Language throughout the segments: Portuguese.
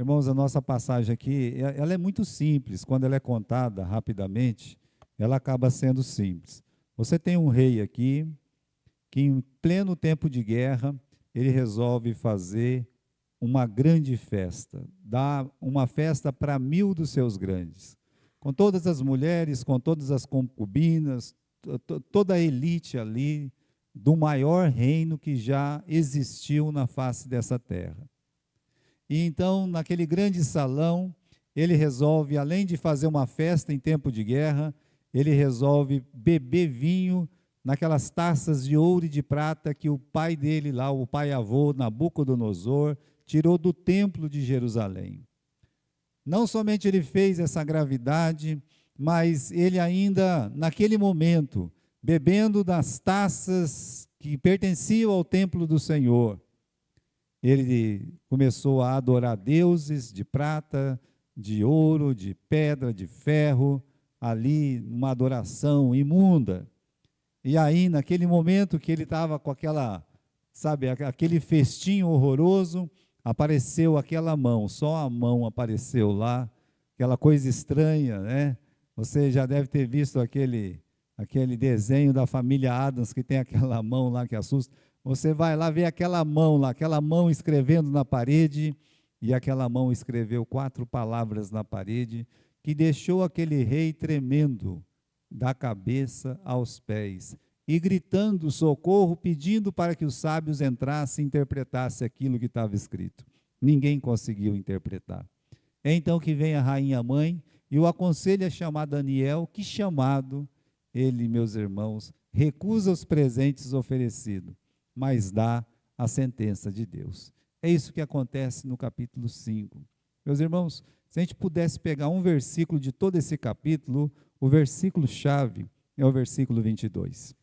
Irmãos, a nossa passagem aqui, ela é muito simples. Quando ela é contada rapidamente, ela acaba sendo simples. Você tem um rei aqui, que em pleno tempo de guerra, ele resolve fazer uma grande festa, dar uma festa para 1000 dos seus grandes, com todas as mulheres, com todas as concubinas, toda a elite ali, do maior reino que já existiu na face dessa terra. E então, naquele grande salão, ele resolve, além de fazer uma festa em tempo de guerra, ele resolve beber vinho naquelas taças de ouro e de prata que o pai dele lá, o pai-avô Nabucodonosor, tirou do templo de Jerusalém. Não somente ele fez essa gravidade, mas ele ainda, naquele momento, bebendo das taças que pertenciam ao templo do Senhor, ele começou a adorar deuses de prata, de ouro, de pedra, de ferro, ali, uma adoração imunda. E aí, naquele momento que ele estava com aquela, sabe, aquele festim horroroso, apareceu aquela mão, só a mão apareceu lá, aquela coisa estranha, né? Você já deve ter visto aquele desenho da família Addams, que tem aquela mão lá que assusta. Você vai lá ver aquela mão lá, aquela mão escrevendo na parede, e aquela mão escreveu 4 palavras na parede, que deixou aquele rei tremendo, da cabeça aos pés, e gritando socorro, pedindo para que os sábios entrassem e interpretassem aquilo que estava escrito. Ninguém conseguiu interpretar. É então que vem a rainha mãe e o aconselha a chamar Daniel, que chamado, ele, meus irmãos, recusa os presentes oferecidos, mas dá a sentença de Deus. É isso que acontece no capítulo 5. Meus irmãos, se a gente pudesse pegar um versículo de todo esse capítulo, o versículo-chave é o versículo 22.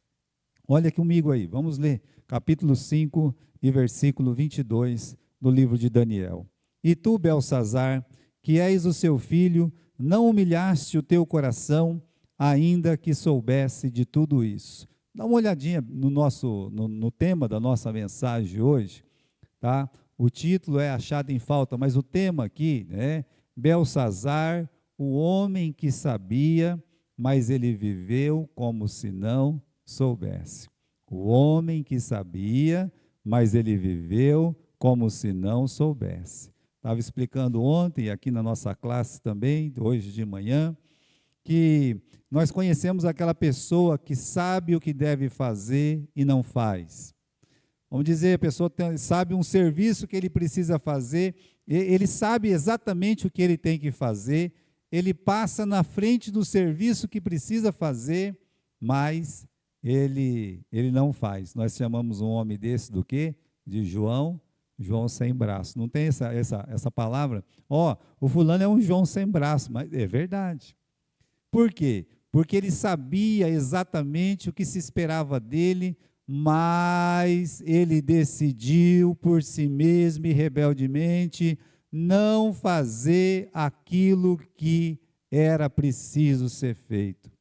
Olha comigo aí, vamos ler capítulo 5 e versículo 22 do livro de Daniel. E tu, Belsazar, que és o seu filho, não humilhaste o teu coração, ainda que soubesse de tudo isso. Dá uma olhadinha no tema da nossa mensagem hoje, tá? O título é Achado em Falta, mas o tema aqui é Belsazar, o homem que sabia, mas ele viveu como se não soubesse. O homem que sabia, mas ele viveu como se não soubesse. Estava explicando ontem, aqui na nossa classe também, hoje de manhã, que nós conhecemos aquela pessoa que sabe o que deve fazer e não faz. Vamos dizer, a pessoa sabe um serviço que ele precisa fazer, ele sabe exatamente o que ele tem que fazer, ele passa na frente do serviço que precisa fazer, mas ele não faz. Nós chamamos um homem desse do quê? De João sem braço. Não tem essa palavra? O fulano é um João sem braço, mas é verdade. Por quê? Porque ele sabia exatamente o que se esperava dele, mas ele decidiu por si mesmo e rebeldemente não fazer aquilo que era preciso ser feito.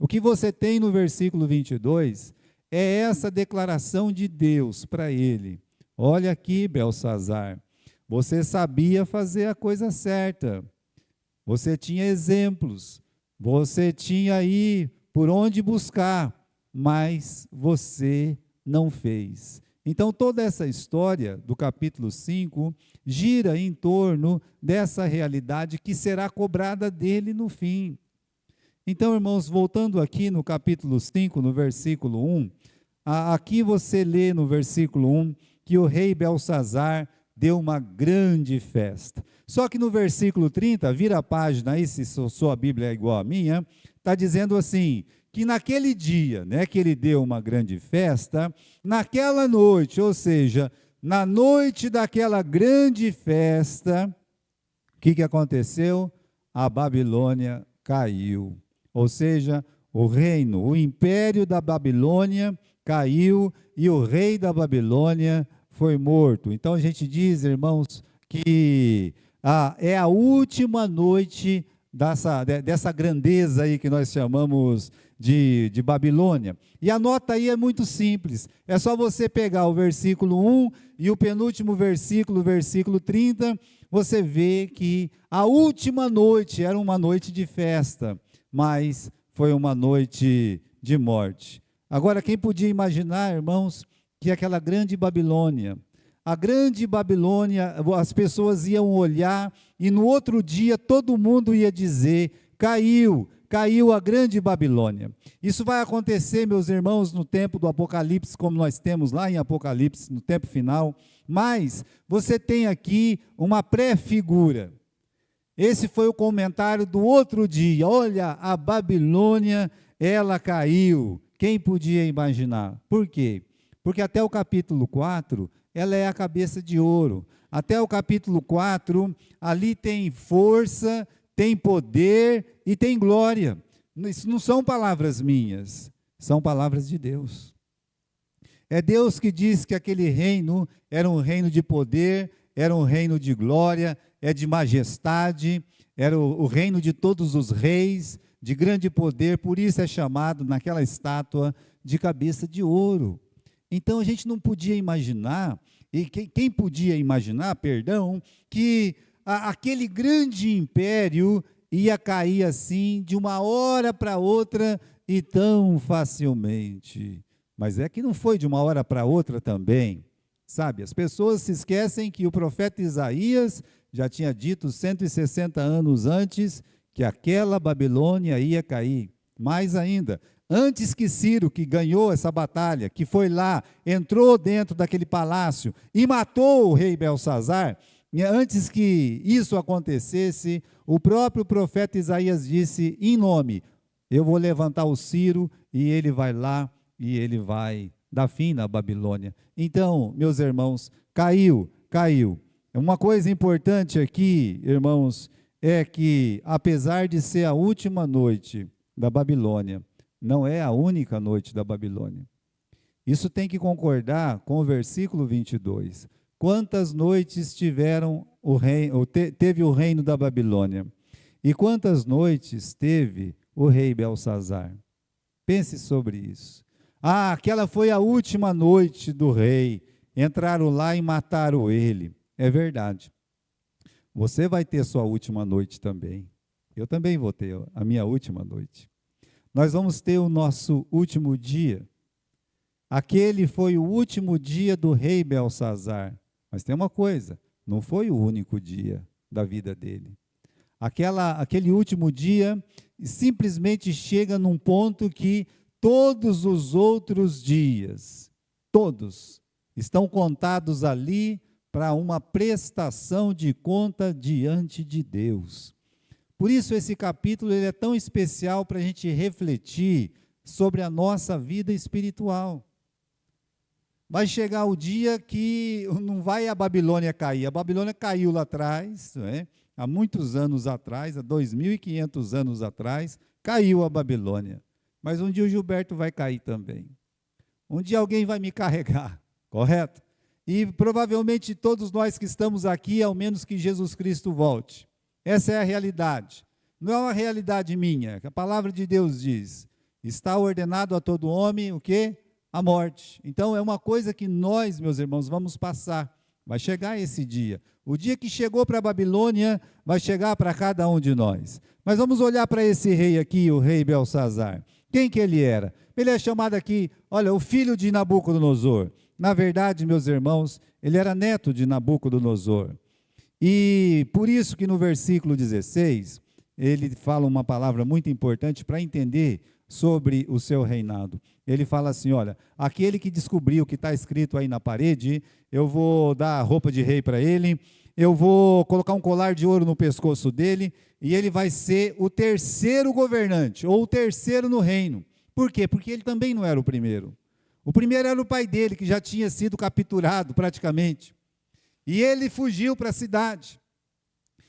O que você tem no versículo 22 é essa declaração de Deus para ele. Olha aqui, Belsazar, você sabia fazer a coisa certa, você tinha exemplos, você tinha aí por onde buscar, mas você não fez. Então, toda essa história do capítulo 5 gira em torno dessa realidade que será cobrada dele no fim. Então, irmãos, voltando aqui no capítulo 5, no versículo 1, aqui você lê no versículo 1 que o rei Belsazar deu uma grande festa. Só que no versículo 30, vira a página aí, se sua Bíblia é igual à minha, está dizendo assim, que naquele dia, né, que ele deu uma grande festa, naquela noite, ou seja, na noite daquela grande festa, o que aconteceu? A Babilônia caiu, ou seja, o reino, o império da Babilônia caiu e o rei da Babilônia foi morto. Então a gente diz, irmãos, que é a última noite dessa grandeza aí que nós chamamos de Babilônia. E a nota aí é muito simples, é só você pegar o versículo 1 e o penúltimo versículo, o versículo 30, você vê que a última noite era uma noite de festa, mas foi uma noite de morte. Agora, quem podia imaginar, irmãos, que aquela grande Babilônia, a grande Babilônia, as pessoas iam olhar e no outro dia todo mundo ia dizer: caiu a grande Babilônia. Isso vai acontecer, meus irmãos, no tempo do Apocalipse, como nós temos lá em Apocalipse, no tempo final, mas você tem aqui uma pré-figura. Esse foi o comentário do outro dia: olha, a Babilônia, ela caiu. Quem podia imaginar? Por quê? Porque até o capítulo 4, ela é a cabeça de ouro. Até o capítulo 4, ali tem força, tem poder e tem glória. Isso não são palavras minhas, são palavras de Deus. É Deus que diz que aquele reino era um reino de poder, era um reino de glória, é de majestade, era o reino de todos os reis, de grande poder, por isso é chamado naquela estátua de cabeça de ouro. Então a gente não podia imaginar, e quem podia imaginar, perdão, que aquele grande império ia cair assim, de uma hora para outra e tão facilmente. Mas é que não foi de uma hora para outra também, sabe? As pessoas se esquecem que o profeta Isaías já tinha dito 160 anos antes que aquela Babilônia ia cair. Mais ainda, antes que Ciro, que ganhou essa batalha, que foi lá, entrou dentro daquele palácio e matou o rei Belsazar, antes que isso acontecesse, o próprio profeta Isaías disse, em nome, eu vou levantar o Ciro e ele vai lá e ele vai dar fim na Babilônia. Então, meus irmãos, caiu. Uma coisa importante aqui, irmãos, é que, apesar de ser a última noite da Babilônia, não é a única noite da Babilônia. Isso tem que concordar com o versículo 22. Quantas noites teve o reino da Babilônia? E quantas noites teve o rei Belsazar? Pense sobre isso. Aquela foi a última noite do rei. Entraram lá e mataram ele. É verdade. Você vai ter sua última noite também. Eu também vou ter a minha última noite. Nós vamos ter o nosso último dia. Aquele foi o último dia do rei Belsazar. Mas tem uma coisa, não foi o único dia da vida dele. Aquele último dia simplesmente chega num ponto que todos os outros dias, todos, estão contados ali para uma prestação de conta diante de Deus. Por isso esse capítulo ele é tão especial para a gente refletir sobre a nossa vida espiritual. Vai chegar o dia que não vai a Babilônia cair. A Babilônia caiu lá atrás, né? Há muitos anos atrás, há 2.500 anos atrás, caiu a Babilônia. Mas um dia o Gilberto vai cair também. Um dia alguém vai me carregar, correto? E provavelmente todos nós que estamos aqui, ao menos que Jesus Cristo volte. Essa é a realidade. Não é uma realidade minha, que a palavra de Deus diz. Está ordenado a todo homem o quê? A morte. Então, é uma coisa que nós, meus irmãos, vamos passar. Vai chegar esse dia. O dia que chegou para a Babilônia, vai chegar para cada um de nós. Mas vamos olhar para esse rei aqui, o rei Belsazar. Quem que ele era? Ele é chamado aqui, olha, o filho de Nabucodonosor. Na verdade, meus irmãos, ele era neto de Nabucodonosor. E por isso que no versículo 16, ele fala uma palavra muito importante para entender sobre o seu reinado. Ele fala assim, olha, aquele que descobriu o que está escrito aí na parede, eu vou dar a roupa de rei para ele, eu vou colocar um colar de ouro no pescoço dele, e ele vai ser o terceiro governante, ou o terceiro no reino. Por quê? Porque ele também não era o primeiro. O primeiro era o pai dele, que já tinha sido capturado praticamente. E ele fugiu para a cidade.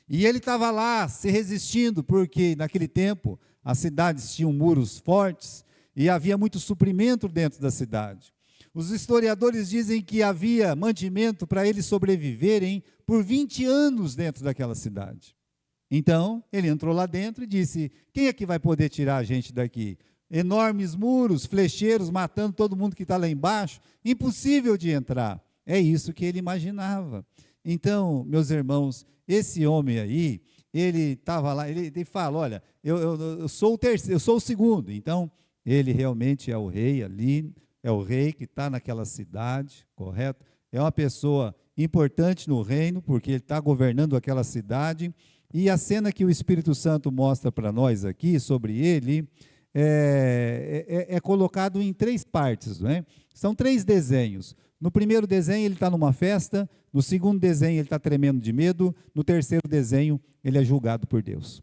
E ele estava lá se resistindo, porque naquele tempo as cidades tinham muros fortes e havia muito suprimento dentro da cidade. Os historiadores dizem que havia mantimento para eles sobreviverem por 20 anos dentro daquela cidade. Então, ele entrou lá dentro e disse: quem é que vai poder tirar a gente daqui? Enormes muros, flecheiros matando todo mundo que está lá embaixo, impossível de entrar. É isso que ele imaginava. Então, meus irmãos, esse homem aí, ele estava lá, ele fala: olha, eu sou o terceiro, eu sou o segundo. Então, ele realmente é o rei ali, é o rei que está naquela cidade, correto? É uma pessoa importante no reino, porque ele está governando aquela cidade. E a cena que o Espírito Santo mostra para nós aqui sobre ele é colocado em 3 partes, não é? São 3 desenhos. No primeiro desenho ele está numa festa, no segundo desenho ele está tremendo de medo, no terceiro desenho ele é julgado por Deus.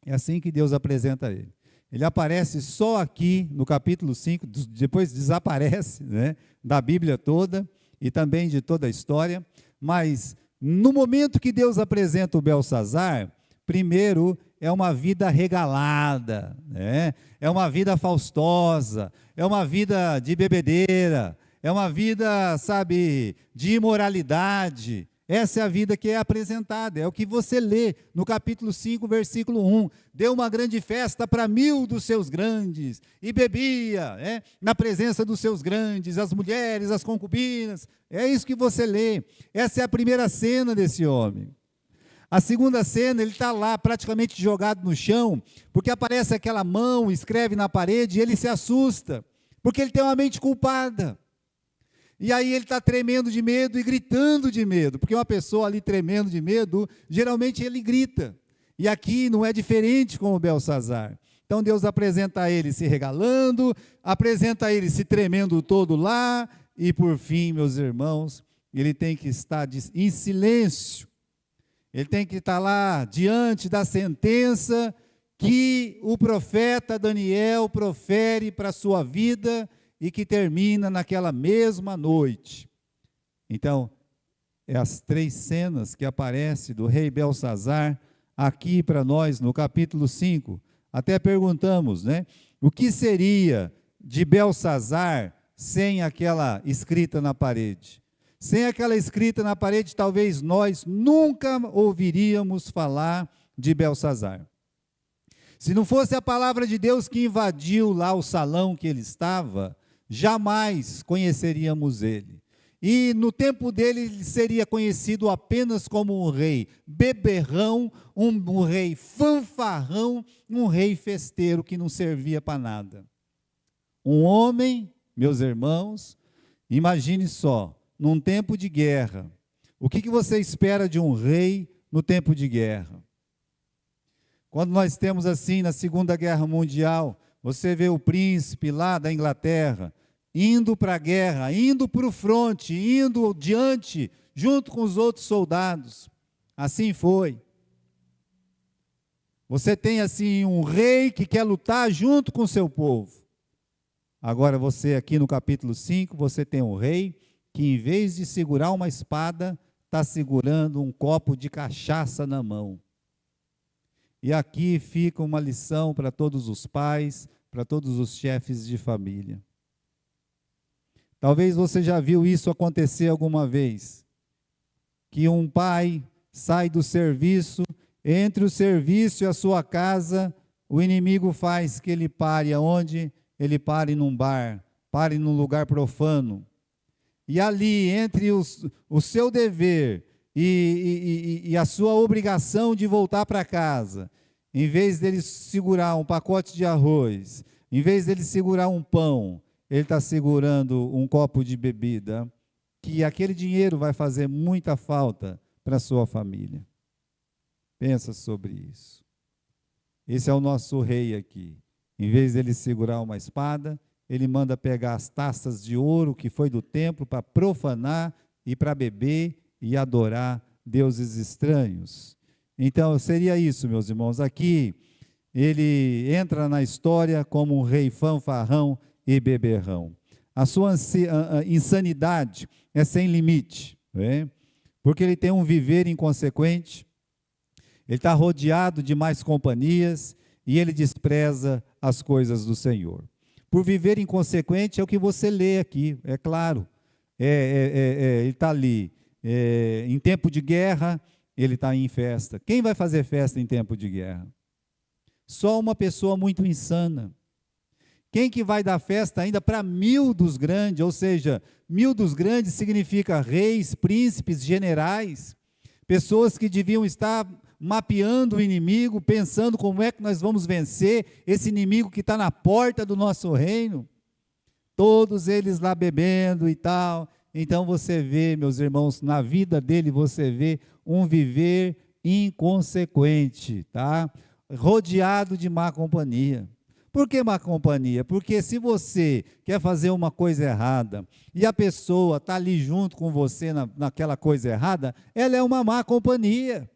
É assim que Deus apresenta ele. Ele aparece só aqui no capítulo 5, depois desaparece, né, da Bíblia toda e também de toda a história, mas no momento que Deus apresenta o Beltsazar, primeiro é uma vida regalada, né? É uma vida faustosa, é uma vida de bebedeira, é uma vida, sabe, de imoralidade. Essa é a vida que é apresentada, é o que você lê no capítulo 5, versículo 1. Deu uma grande festa para 1000 dos seus grandes, e bebia, na presença dos seus grandes, as mulheres, as concubinas. É isso que você lê. Essa é a primeira cena desse homem. A segunda cena, ele está lá praticamente jogado no chão, porque aparece aquela mão, escreve na parede, e ele se assusta, porque ele tem uma mente culpada. E aí ele está tremendo de medo e gritando de medo, porque uma pessoa ali tremendo de medo, geralmente ele grita. E aqui não é diferente com o Beltsazar. Então Deus apresenta ele se regalando, apresenta ele se tremendo todo lá, e por fim, meus irmãos, ele tem que estar em silêncio. Ele tem que estar lá diante da sentença que o profeta Daniel profere para a sua vida, e que termina naquela mesma noite. Então, é as 3 cenas que aparecem do rei Beltsazar aqui para nós no capítulo 5. Até perguntamos, né? O que seria de Beltsazar sem aquela escrita na parede? Sem aquela escrita na parede, talvez nós nunca ouviríamos falar de Beltsazar. Se não fosse a palavra de Deus que invadiu lá o salão que ele estava, jamais conheceríamos ele. E no tempo dele, ele seria conhecido apenas como um rei beberrão, um rei fanfarrão, um rei festeiro que não servia para nada. Um homem, meus irmãos, imagine só, num tempo de guerra, o que você espera de um rei no tempo de guerra? Quando nós temos assim, na Segunda Guerra Mundial, você vê o príncipe lá da Inglaterra, indo para a guerra, indo para o fronte, indo diante, junto com os outros soldados. Assim foi. Você tem assim um rei que quer lutar junto com o seu povo. Agora você aqui no capítulo 5, você tem um rei que em vez de segurar uma espada, está segurando um copo de cachaça na mão. E aqui fica uma lição para todos os pais, para todos os chefes de família. Talvez você já viu isso acontecer alguma vez, que um pai sai do serviço, entre o serviço e a sua casa, o inimigo faz que ele pare aonde? Ele pare num bar, pare num lugar profano. E ali, entre o seu dever e a sua obrigação de voltar para casa, em vez dele segurar um pacote de arroz, em vez dele segurar um pão, ele está segurando um copo de bebida, que aquele dinheiro vai fazer muita falta para a sua família. Pensa sobre isso. Esse é o nosso rei aqui. Em vez dele segurar uma espada, ele manda pegar as taças de ouro que foi do templo para profanar e para beber e adorar deuses estranhos. Então, seria isso, meus irmãos. Aqui, ele entra na história como um rei fanfarrão e beberrão. A sua insanidade é sem limite, né? Porque ele tem um viver inconsequente, ele está rodeado de mais companhias e ele despreza as coisas do Senhor. Por viver inconsequente é o que você lê aqui, é claro. Ele está ali em tempo de guerra, ele está em festa. Quem vai fazer festa em tempo de guerra? Só uma pessoa muito insana. Quem que vai dar festa ainda para 1000 dos grandes? Ou seja, 1000 dos grandes significa reis, príncipes, generais, pessoas que deviam estar mapeando o inimigo, pensando como é que nós vamos vencer esse inimigo que está na porta do nosso reino. Todos eles lá bebendo e tal. Então você vê, meus irmãos, na vida dele você vê um viver inconsequente, tá? Rodeado de má companhia. Por que má companhia? Porque se você quer fazer uma coisa errada e a pessoa está ali junto com você naquela coisa errada, ela é uma má companhia.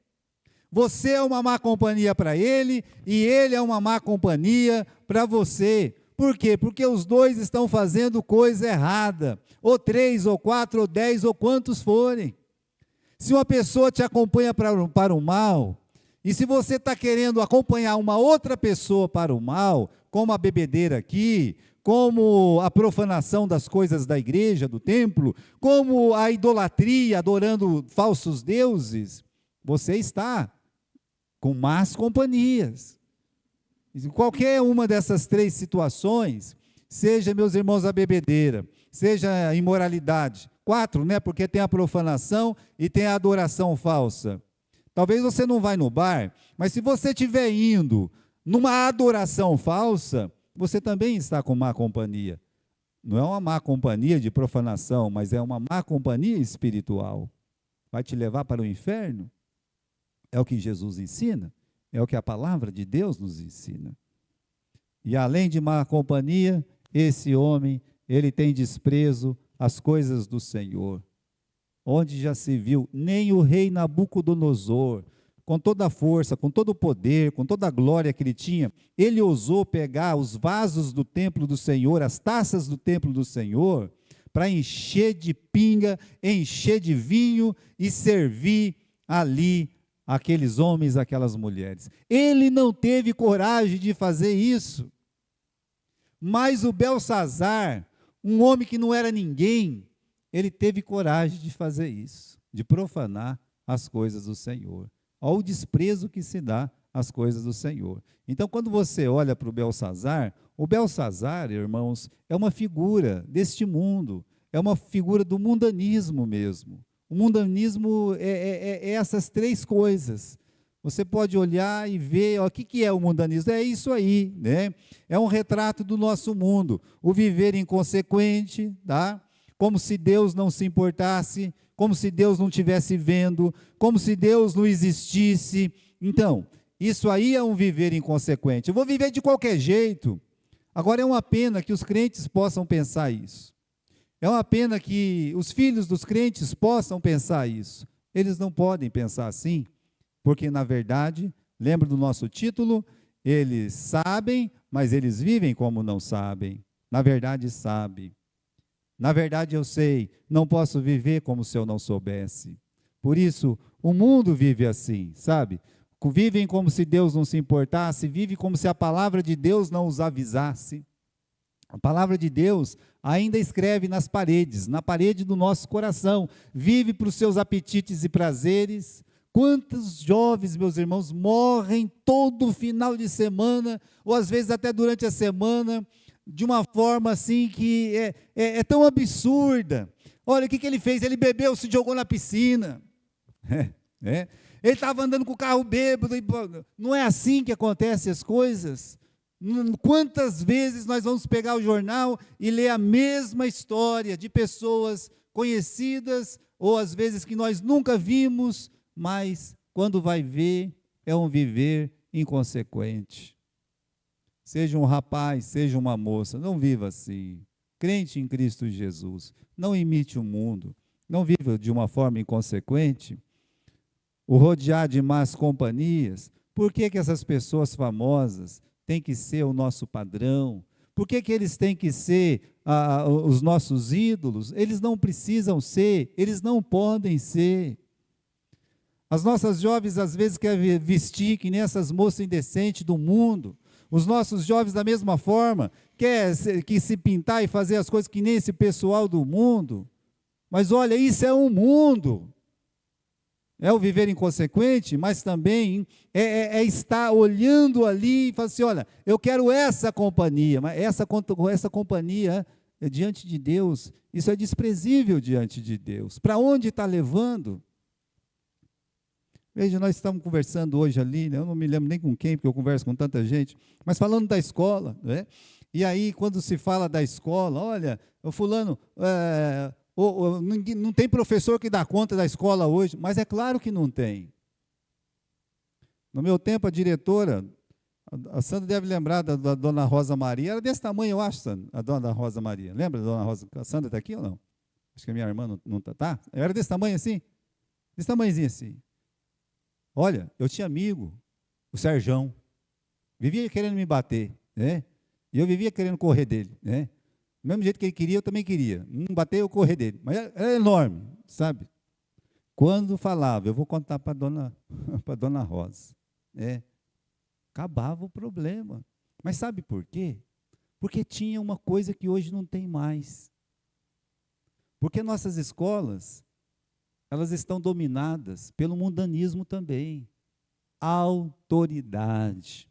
Você é uma má companhia para ele e ele é uma má companhia para você. Por quê? Porque os dois estão fazendo coisa errada, ou 3, ou 4, ou 10, ou quantos forem. Se uma pessoa te acompanha para o mal, e se você está querendo acompanhar uma outra pessoa para o mal, como a bebedeira aqui, como a profanação das coisas da igreja, do templo, como a idolatria, adorando falsos deuses, você está com más companhias. Qualquer uma dessas 3 situações, seja, meus irmãos, a bebedeira, seja a imoralidade, 4, né? Porque tem a profanação e tem a adoração falsa. Talvez você não vai no bar, mas se você estiver indo numa adoração falsa, você também está com má companhia. Não é uma má companhia de profanação, mas é uma má companhia espiritual. Vai te levar para o inferno? É o que Jesus ensina, é o que a palavra de Deus nos ensina. E além de má companhia, esse homem, ele tem desprezo às coisas do Senhor. Onde já se viu, nem o rei Nabucodonosor, com toda a força, com todo o poder, com toda a glória que ele tinha, ele ousou pegar os vasos do templo do Senhor, as taças do templo do Senhor, para encher de pinga, encher de vinho e servir ali aqueles homens, aquelas mulheres. Ele não teve coragem de fazer isso. Mas o Beltsazar, um homem que não era ninguém, ele teve coragem de fazer isso, de profanar as coisas do Senhor. Olha o desprezo que se dá às coisas do Senhor. Então, quando você olha para o Beltsazar, irmãos, é uma figura deste mundo, é uma figura do mundanismo mesmo. O mundanismo é essas 3 coisas. Você pode olhar e ver, ó, o que é o mundanismo? É isso aí, né? É um retrato do nosso mundo. O viver inconsequente, tá? Como se Deus não se importasse, como se Deus não estivesse vendo, como se Deus não existisse. Então, isso aí é um viver inconsequente. Eu vou viver de qualquer jeito. Agora, é uma pena que os crentes possam pensar isso. É uma pena que os filhos dos crentes possam pensar isso. Eles não podem pensar assim, porque, na verdade, lembra do nosso título? Eles sabem, mas eles vivem como não sabem. Na verdade, sabem. Na verdade, eu sei, não posso viver como se eu não soubesse. Por isso, o mundo vive assim, sabe? Vivem como se Deus não se importasse, vive como se a palavra de Deus não os avisasse. A palavra de Deus ainda escreve nas paredes, na parede do nosso coração, vive para os seus apetites e prazeres. Quantos jovens, meus irmãos, morrem todo final de semana, ou às vezes até durante a semana, de uma forma assim que é tão absurda. Olha, o que ele fez? Ele bebeu, se jogou na piscina. Ele estava andando com o carro bêbado. Não é assim que acontecem as coisas? Quantas vezes nós vamos pegar o jornal e ler a mesma história de pessoas conhecidas, ou às vezes que nós nunca vimos, mas quando vai ver, é um viver inconsequente. Seja um rapaz, seja uma moça, não viva assim. Crente em Cristo Jesus, não imite o mundo, não viva de uma forma inconsequente. O rodear de más companhias, por que essas pessoas famosas têm que ser o nosso padrão? Por que eles têm que ser os nossos ídolos? Eles não precisam ser, eles não podem ser. As nossas jovens às vezes querem vestir que nem essas moças indecentes do mundo. Os nossos jovens, da mesma forma, querem que se pintar e fazer as coisas que nem esse pessoal do mundo. Mas olha, isso é um mundo. É o viver inconsequente, mas também é estar olhando ali e falar assim, olha, eu quero essa companhia, mas essa companhia diante de Deus, isso é desprezível diante de Deus. Para onde está levando? Veja, nós estamos conversando hoje ali, né? Eu não me lembro nem com quem, porque eu converso com tanta gente, mas falando da escola, né? E aí, quando se fala da escola, olha, o fulano, não tem professor que dá conta da escola hoje, mas é claro que não tem. No meu tempo, a diretora, a Sandra deve lembrar da dona Rosa Maria, era desse tamanho, eu acho, Sandra, a dona Rosa Maria. Lembra da dona Rosa? A Sandra está aqui ou não? Acho que a minha irmã não está. Tá? Era desse tamanho assim? Desse tamanhozinho assim. Olha, eu tinha amigo, o Serjão, vivia querendo me bater, né? E eu vivia querendo correr dele, né? Do mesmo jeito que ele queria, eu também queria. Um bater, eu correr dele. Mas era enorme, sabe? Quando falava, eu vou contar para a dona Rosa, né? Acabava o problema. Mas sabe por quê? Porque tinha uma coisa que hoje não tem mais. Porque nossas escolas, elas estão dominadas pelo mundanismo também. Autoridade.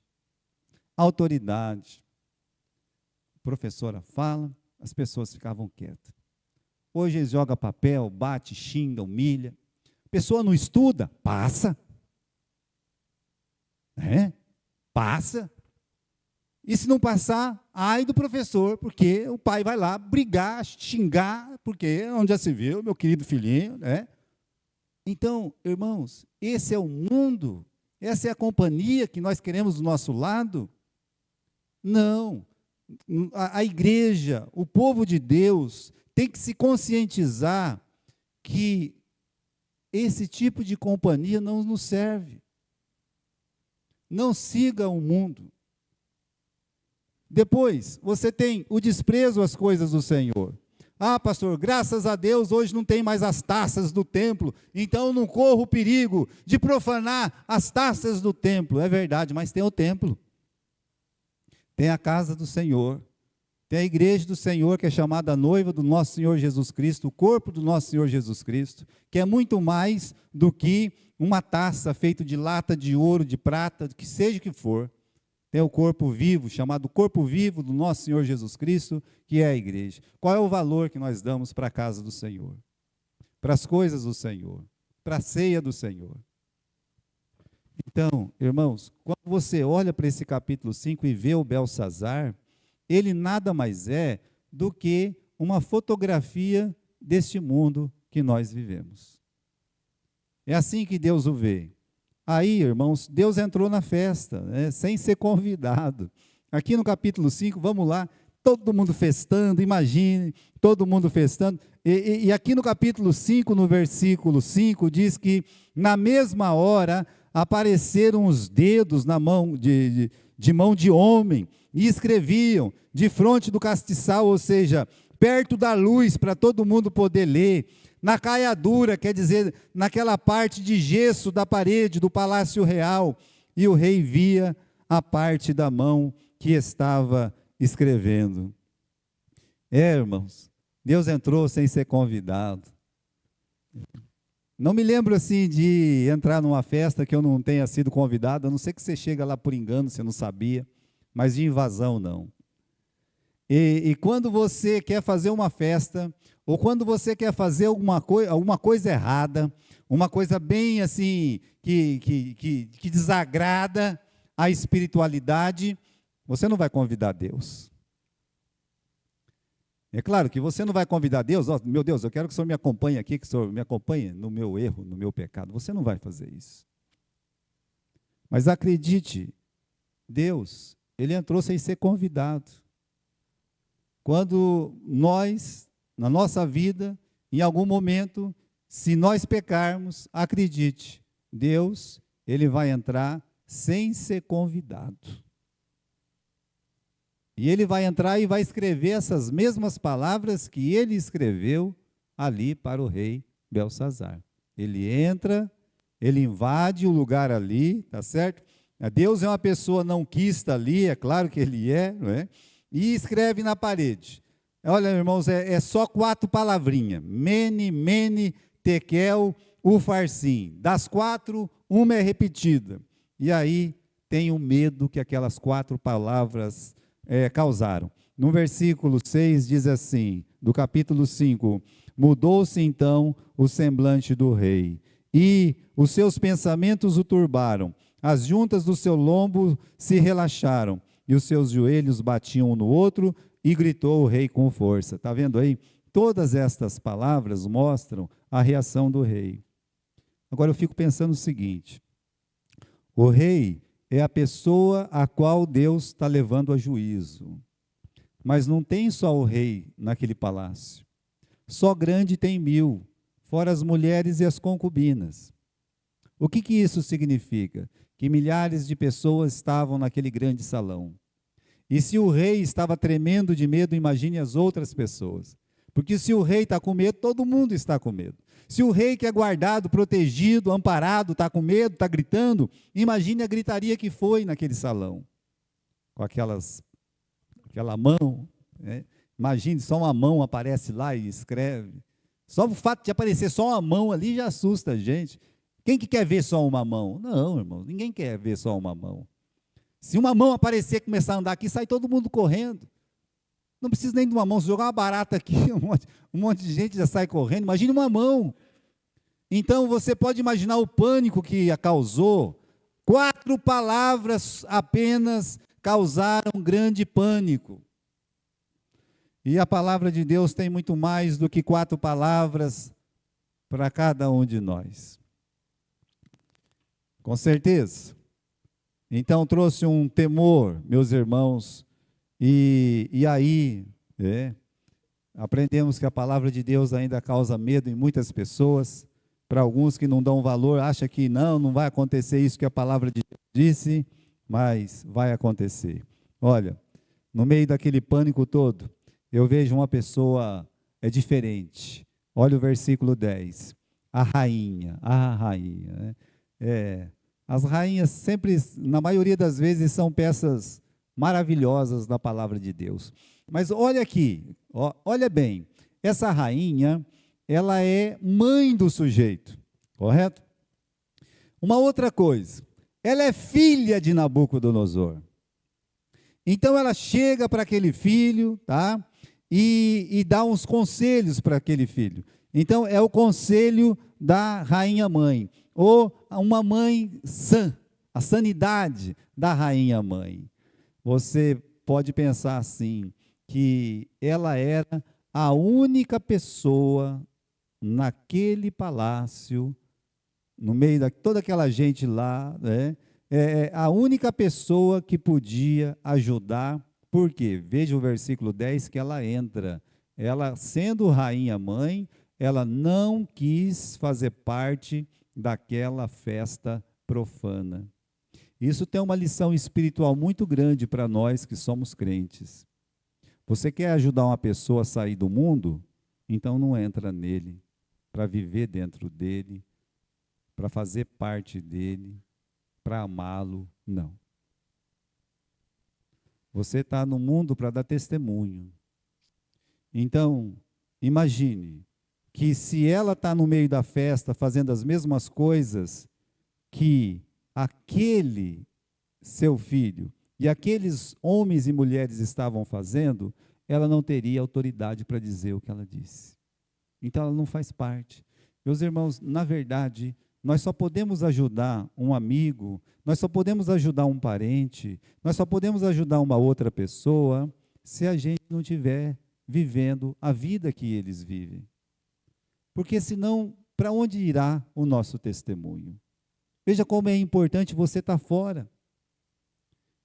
Autoridade. A professora fala, as pessoas ficavam quietas. Hoje eles jogam papel, bate, xinga, humilha. A pessoa não estuda, passa. Passa. E se não passar, ai do professor, porque o pai vai lá brigar, xingar, porque onde já se viu, meu querido filhinho, né? Então, irmãos, esse é o mundo, essa é a companhia que nós queremos do nosso lado? Não. A igreja, o povo de Deus, tem que se conscientizar que esse tipo de companhia não nos serve. Não siga o mundo. Depois, você tem o desprezo às coisas do Senhor. Ah, pastor, graças a Deus, hoje não tem mais as taças do templo, então não corro o perigo de profanar as taças do templo. É verdade, mas tem o templo. Tem a casa do Senhor. Tem a igreja do Senhor, que é chamada noiva do nosso Senhor Jesus Cristo, o corpo do nosso Senhor Jesus Cristo, que é muito mais do que uma taça feita de lata, de ouro, de prata, que seja o que for. Tem o corpo vivo, chamado corpo vivo do nosso Senhor Jesus Cristo, que é a igreja. Qual é o valor que nós damos para a casa do Senhor? Para as coisas do Senhor, para a ceia do Senhor. Então, irmãos, quando você olha para esse capítulo 5 e vê o Belsazar, ele nada mais é do que uma fotografia deste mundo que nós vivemos. É assim que Deus o vê. Aí, irmãos, Deus entrou na festa, né, sem ser convidado. Aqui no capítulo 5, vamos lá, todo mundo festando, imagine, todo mundo festando. E aqui no capítulo 5, no versículo 5, diz que na mesma hora apareceram os dedos na mão de mão de homem, e escreviam de frente do castiçal, ou seja, perto da luz, para todo mundo poder ler. Na caiadura, quer dizer, naquela parte de gesso da parede do palácio real, e o rei via a parte da mão que estava escrevendo. Irmãos, Deus entrou sem ser convidado. Não me lembro assim de entrar numa festa que eu não tenha sido convidado, a não ser que você chega lá por engano, você não sabia, mas de invasão não. E quando você quer fazer uma festa, ou quando você quer fazer alguma coisa errada, uma coisa bem assim, que desagrada a espiritualidade, você não vai convidar Deus. É claro que você não vai convidar Deus, oh, meu Deus, eu quero que o Senhor me acompanhe aqui, que o Senhor me acompanhe no meu erro, no meu pecado. Você não vai fazer isso. Mas acredite, Deus, Ele entrou sem ser convidado. Quando nós, na nossa vida, em algum momento, se nós pecarmos, acredite, Deus, Ele vai entrar sem ser convidado. E Ele vai entrar e vai escrever essas mesmas palavras que Ele escreveu ali para o rei Belsazar. Ele entra, Ele invade o lugar ali, tá certo? Deus é uma pessoa não quista ali, é claro que Ele é, não é? E escreve na parede. Olha, irmãos, é só 4 palavrinhas. Mene, mene, tekel, o farsim. Das 4, uma é repetida. E aí tem o medo que aquelas 4 palavras causaram. No versículo 6 diz assim, do capítulo 5, mudou-se então o semblante do rei, e os seus pensamentos o turbaram, as juntas do seu lombo se relaxaram, e os seus joelhos batiam um no outro, e gritou o rei com força. Está vendo aí? Todas estas palavras mostram a reação do rei. Agora eu fico pensando o seguinte, o rei é a pessoa a qual Deus está levando a juízo. Mas não tem só o rei naquele palácio. Só grande tem 1000, fora as mulheres e as concubinas. O que isso significa? Que milhares de pessoas estavam naquele grande salão. E se o rei estava tremendo de medo, imagine as outras pessoas. Porque se o rei está com medo, todo mundo está com medo. Se o rei que é guardado, protegido, amparado, está com medo, está gritando, imagine a gritaria que foi naquele salão. Com aquela mão, né? Imagine, só uma mão aparece lá e escreve. Só o fato de aparecer só uma mão ali já assusta a gente. Quem que quer ver só uma mão? Não, irmão, ninguém quer ver só uma mão. Se uma mão aparecer e começar a andar aqui, sai todo mundo correndo. Não precisa nem de uma mão, se jogar uma barata aqui, um monte de gente já sai correndo. Imagine uma mão. Então você pode imaginar o pânico que a causou. 4 palavras apenas causaram grande pânico. E a palavra de Deus tem muito mais do que 4 palavras para cada um de nós. Com certeza. Então trouxe um temor, meus irmãos, e aí aprendemos que a palavra de Deus ainda causa medo em muitas pessoas. Para alguns que não dão valor, acham que não vai acontecer isso que a palavra de Deus disse, mas vai acontecer. Olha, no meio daquele pânico todo, eu vejo uma pessoa diferente. Olha o versículo 10. A rainha. Né? As rainhas sempre, na maioria das vezes, são peças maravilhosas da palavra de Deus. Mas olha aqui, olha bem, essa rainha, ela é mãe do sujeito, correto? Uma outra coisa, ela é filha de Nabucodonosor. Então ela chega para aquele filho, tá? E dá uns conselhos para aquele filho. Então é o conselho da rainha mãe, ou uma mãe sã, a sanidade da rainha mãe. Você pode pensar assim, que ela era a única pessoa naquele palácio, no meio de toda aquela gente lá, né? A única pessoa que podia ajudar. Por quê? Veja o versículo 10 que ela entra. Ela, sendo rainha mãe, ela não quis fazer parte daquela festa profana. Isso tem uma lição espiritual muito grande para nós que somos crentes. Você quer ajudar uma pessoa a sair do mundo? Então não entra nele, para viver dentro dele, para fazer parte dele, para amá-lo, não. Você está no mundo para dar testemunho. Então, imagine que se ela está no meio da festa fazendo as mesmas coisas que aquele seu filho e aqueles homens e mulheres estavam fazendo, ela não teria autoridade para dizer o que ela disse. Então ela não faz parte. Meus irmãos, na verdade, nós só podemos ajudar um amigo, nós só podemos ajudar um parente, nós só podemos ajudar uma outra pessoa se a gente não estiver vivendo a vida que eles vivem. Porque senão, para onde irá o nosso testemunho? Veja como é importante você estar fora.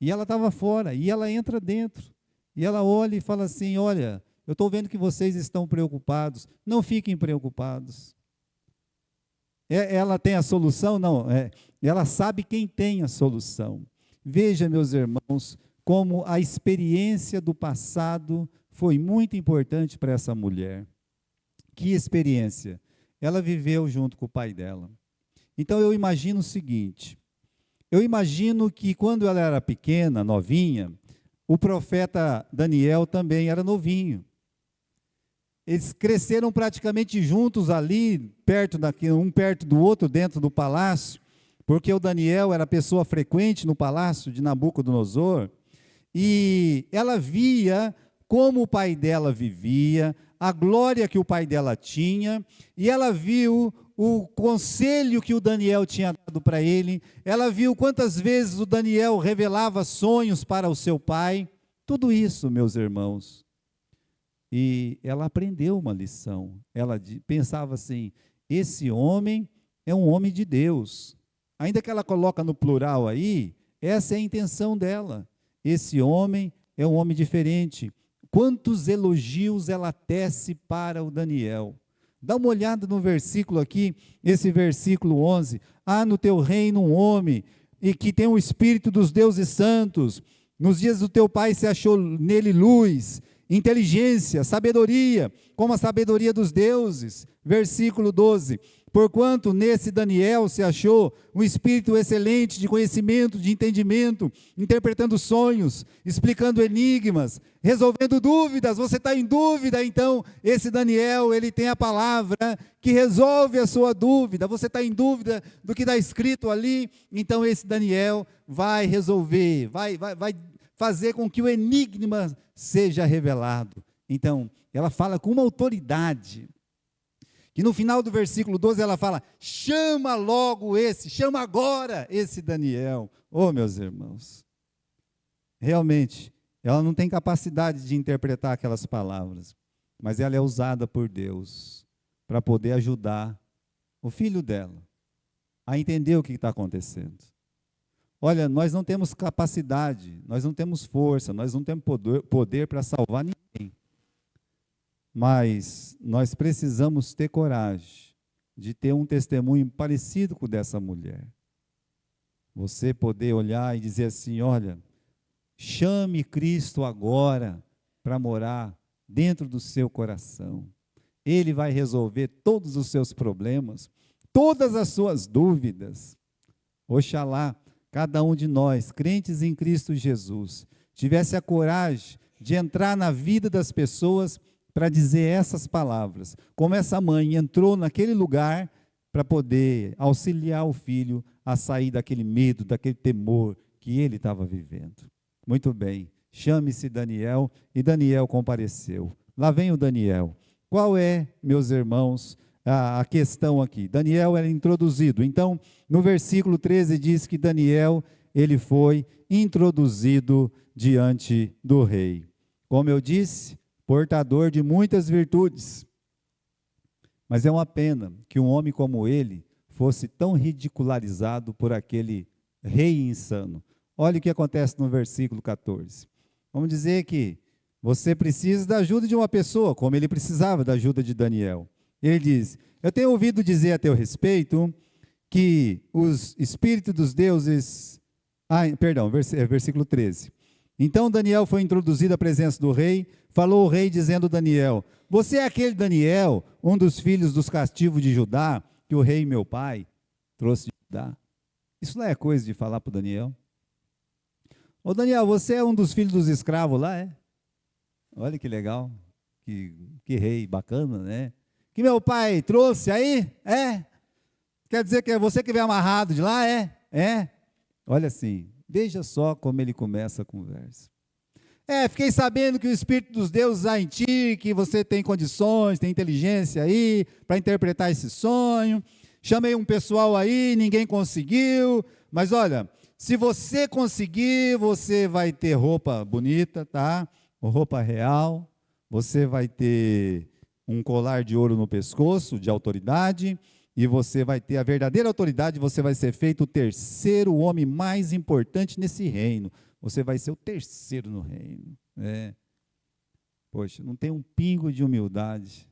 E ela estava fora, e ela entra dentro. E ela olha e fala assim, olha, eu estou vendo que vocês estão preocupados, não fiquem preocupados. Ela tem a solução? Não, ela sabe quem tem a solução. Veja, meus irmãos, como a experiência do passado foi muito importante para essa mulher. Que experiência? Ela viveu junto com o pai dela. Então eu imagino o seguinte, eu imagino que quando ela era pequena, novinha, o profeta Daniel também era novinho. Eles cresceram praticamente juntos ali, um perto do outro, dentro do palácio, porque o Daniel era pessoa frequente no palácio de Nabucodonosor, e ela via como o pai dela vivia, a glória que o pai dela tinha, e ela viu o conselho que o Daniel tinha dado para ele, ela viu quantas vezes o Daniel revelava sonhos para o seu pai, tudo isso, meus irmãos. E ela aprendeu uma lição. Ela pensava assim: esse homem é um homem de Deus. Ainda que ela coloca no plural aí, essa é a intenção dela. Esse homem é um homem diferente. Quantos elogios ela tece para o Daniel. Dá uma olhada no versículo aqui, esse versículo 11. Há no teu reino um homem, e que tem o espírito dos deuses santos. Nos dias do teu pai se achou nele luz, inteligência, sabedoria, como a sabedoria dos deuses. Versículo 12. Porquanto nesse Daniel se achou um espírito excelente de conhecimento, de entendimento, interpretando sonhos, explicando enigmas, resolvendo dúvidas. Você está em dúvida, então esse Daniel, ele tem a palavra que resolve a sua dúvida. Você está em dúvida do que está escrito ali, então esse Daniel vai resolver, vai fazer com que o enigma seja revelado. Então, ela fala com uma autoridade, que no final do versículo 12 ela fala: chama logo chama agora esse Daniel. Oh, meus irmãos, realmente, ela não tem capacidade de interpretar aquelas palavras, mas ela é usada por Deus para poder ajudar o filho dela a entender o que está acontecendo. Olha, nós não temos capacidade, nós não temos força, nós não temos poder para salvar ninguém. Mas nós precisamos ter coragem de ter um testemunho parecido com o dessa mulher. Você poder olhar e dizer assim: olha, chame Cristo agora para morar dentro do seu coração. Ele vai resolver todos os seus problemas, todas as suas dúvidas. Oxalá cada um de nós, crentes em Cristo Jesus, tivesse a coragem de entrar na vida das pessoas para dizer essas palavras, como essa mãe entrou naquele lugar para poder auxiliar o filho a sair daquele medo, daquele temor que ele estava vivendo. Muito bem, chame-se Daniel, e Daniel compareceu. Lá vem o Daniel. Qual é, meus irmãos, a questão aqui? Daniel era introduzido. Então, no versículo 13 diz que Daniel, ele foi introduzido diante do rei. Como eu disse, portador de muitas virtudes. Mas é uma pena que um homem como ele fosse tão ridicularizado por aquele rei insano. Olha o que acontece no versículo 14. Vamos dizer que você precisa da ajuda de uma pessoa, como ele precisava da ajuda de Daniel. Ele diz: eu tenho ouvido dizer a teu respeito que os espíritos dos deuses... versículo 13. Então Daniel foi introduzido à presença do rei. Falou o rei dizendo a Daniel: você é aquele Daniel, um dos filhos dos cativos de Judá, que o rei meu pai trouxe de Judá? Isso não é coisa de falar para o Daniel? Ô Daniel, você é um dos filhos dos escravos lá, é? Olha que legal, que rei bacana, né? Que meu pai trouxe aí, é? Quer dizer que é você que veio amarrado de lá, é? É? Olha assim, veja só como ele começa a conversa. Fiquei sabendo que o Espírito dos deuses há em ti, que você tem condições, tem inteligência aí, para interpretar esse sonho. Chamei um pessoal aí, ninguém conseguiu, mas olha, se você conseguir, você vai ter roupa bonita, tá? Roupa real, você vai ter um colar de ouro no pescoço, de autoridade, e você vai ter a verdadeira autoridade, você vai ser feito o terceiro homem mais importante nesse reino. Você vai ser o terceiro no reino. Poxa, não tem um pingo de humildade,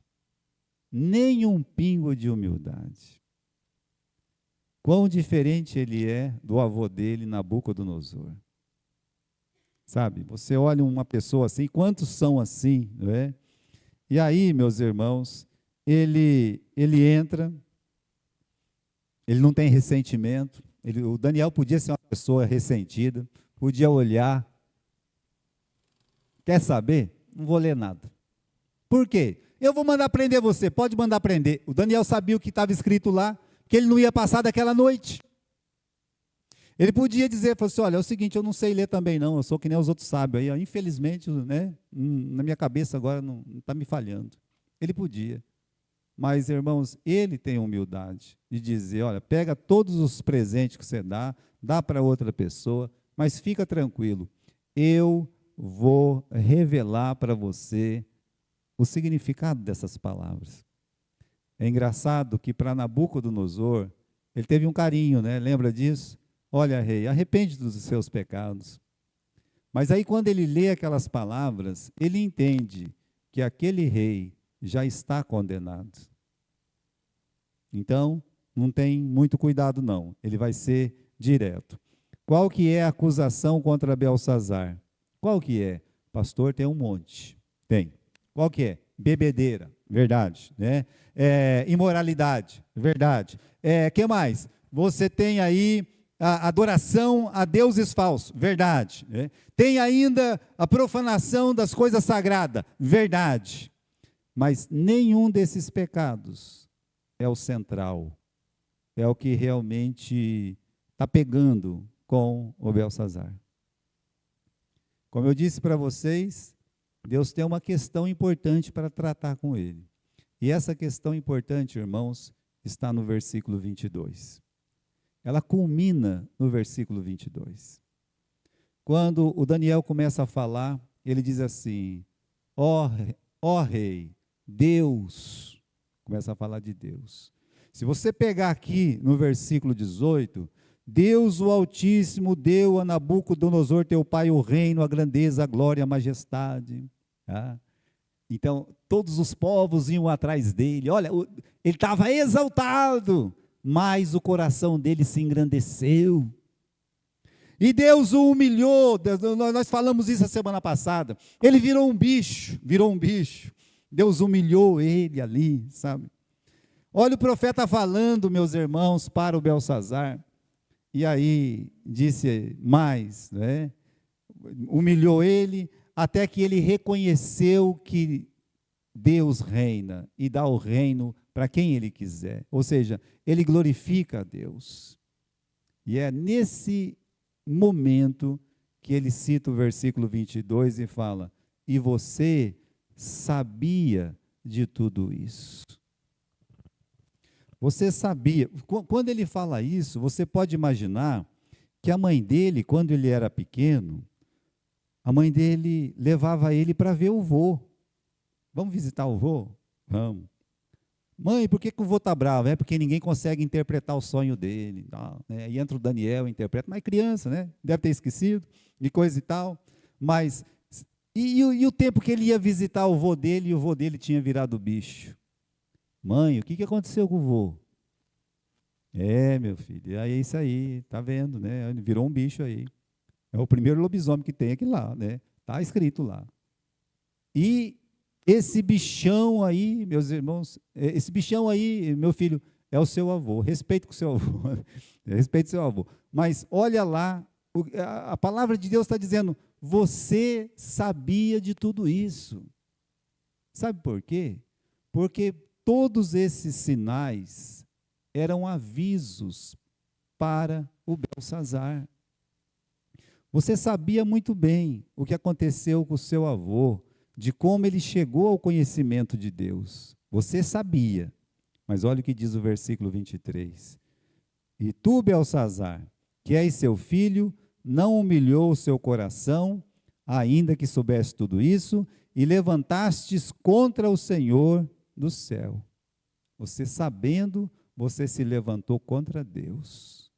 nem um pingo de humildade. Quão diferente ele é do avô dele, Nabucodonosor. Sabe, você olha uma pessoa assim, quantos são assim, não é? E aí, meus irmãos, ele entra, ele não tem ressentimento, o Daniel podia ser uma pessoa ressentida, podia olhar, quer saber? Não vou ler nada. Por quê? eu vou mandar prender você, pode mandar prender. O Daniel sabia o que estava escrito lá, que ele não ia passar daquela noite. Ele podia dizer, falou assim, olha, é o seguinte, eu não sei ler também não, eu sou que nem os outros sábios, aí, infelizmente, né, na minha cabeça agora não está me falhando. Ele podia. Mas, irmãos, ele tem humildade de dizer, olha, pega todos os presentes que você dá para outra pessoa, mas fica tranquilo, eu vou revelar para você o significado dessas palavras. É engraçado que para Nabucodonosor, ele teve um carinho, né? Lembra disso? Olha, rei, arrepende dos seus pecados. Mas aí quando ele lê aquelas palavras, ele entende que aquele rei já está condenado. Então, não tem muito cuidado não, ele vai ser direto. Qual que é a acusação contra Belsazar? Qual que é? Pastor, tem um monte. Tem. Qual que é? Bebedeira, verdade, né? Imoralidade, verdade. Que mais? Você tem aí a adoração a deuses falsos, verdade. Né? Tem ainda a profanação das coisas sagradas, verdade. Mas nenhum desses pecados é o central, é o que realmente está pegando com o Belsazar. Como eu disse para vocês, Deus tem uma questão importante para tratar com ele. E essa questão importante, irmãos, está no versículo 22. Ela culmina no versículo 22. Quando o Daniel começa a falar, ele diz assim, ó rei, Deus, começa a falar de Deus. Se você pegar aqui no versículo 18, Deus o Altíssimo deu a Nabucodonosor, teu pai, o reino, a grandeza, a glória, a majestade. Tá? Então, todos os povos iam atrás dele. Olha, ele estava exaltado, mas o coração dele se engrandeceu. E Deus o humilhou. Nós falamos isso a semana passada. Ele virou um bicho. Deus humilhou ele ali, sabe? Olha o profeta falando, meus irmãos, para o Belsazar. E aí disse mais, né? Humilhou ele, até que ele reconheceu que Deus reina e dá o reino para quem ele quiser. Ou seja, ele glorifica a Deus. E é nesse momento que ele cita o versículo 22 e fala, e você sabia de tudo isso. Você sabia, quando ele fala isso, você pode imaginar que a mãe dele, quando ele era pequeno, a mãe dele levava ele para ver o vô. Vamos visitar o vô? Vamos. Mãe, por que o vô está bravo? É porque ninguém consegue interpretar o sonho dele. Tal, né? Aí entra o Daniel e interpreta, mas criança, né? Deve ter esquecido, de coisa e tal. Mas, e o tempo que ele ia visitar o vô dele, e o vô dele tinha virado bicho. Mãe, o que aconteceu com o vô? Meu filho, aí é isso aí, tá vendo, né? Ele virou um bicho aí. É o primeiro lobisomem que tem aqui lá, né? Está escrito lá. E esse bichão aí, meus irmãos, esse bichão aí, meu filho, é o seu avô. Respeito com o seu avô. Respeito o seu avô. Mas olha lá, a palavra de Deus está dizendo, você sabia de tudo isso. Sabe por quê? Porque todos esses sinais eram avisos para o Belsazar. Você sabia muito bem o que aconteceu com o seu avô, de como ele chegou ao conhecimento de Deus. Você sabia, mas olha o que diz o versículo 23. E tu, Belsazar, que és seu filho, não humilhou o seu coração, ainda que soubesse tudo isso, e levantastes contra o Senhor do céu. Você sabendo, você se levantou contra Deus.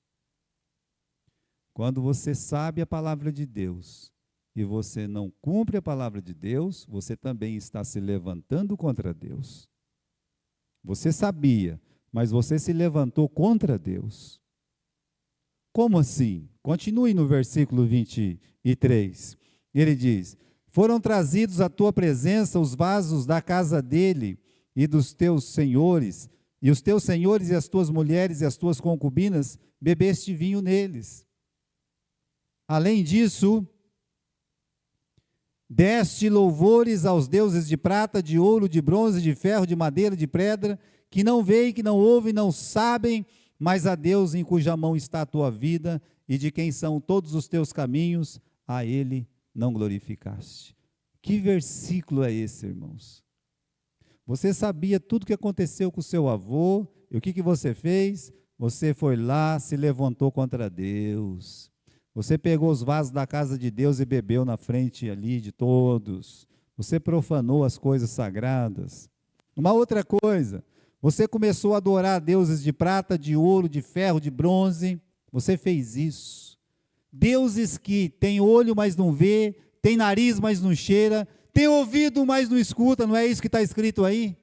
Quando você sabe a palavra de Deus e você não cumpre a palavra de Deus, você também está se levantando contra Deus. Você sabia, mas você se levantou contra Deus. Como assim? Continue no versículo 23. Ele diz, foram trazidos à tua presença os vasos da casa dele e dos teus senhores, e os teus senhores e as tuas mulheres e as tuas concubinas, bebeste vinho neles. Além disso, Deste louvores aos deuses de prata, de ouro, de bronze, de ferro, de madeira, de pedra, que não veem, que não ouvem, não sabem, mas a Deus em cuja mão está a tua vida e de quem são todos os teus caminhos, a Ele não glorificaste. Que versículo é esse, irmãos? Você sabia tudo o que aconteceu com o seu avô, e o que você fez? Você foi lá, se levantou contra Deus. Você pegou os vasos da casa de Deus e bebeu na frente ali de todos. Você profanou as coisas sagradas. Uma outra coisa, você começou a adorar deuses de prata, de ouro, de ferro, de bronze. Você fez isso. Deuses que têm olho, mas não vê, tem nariz, mas não cheira, tem ouvido, mas não escuta, não é isso que está escrito aí?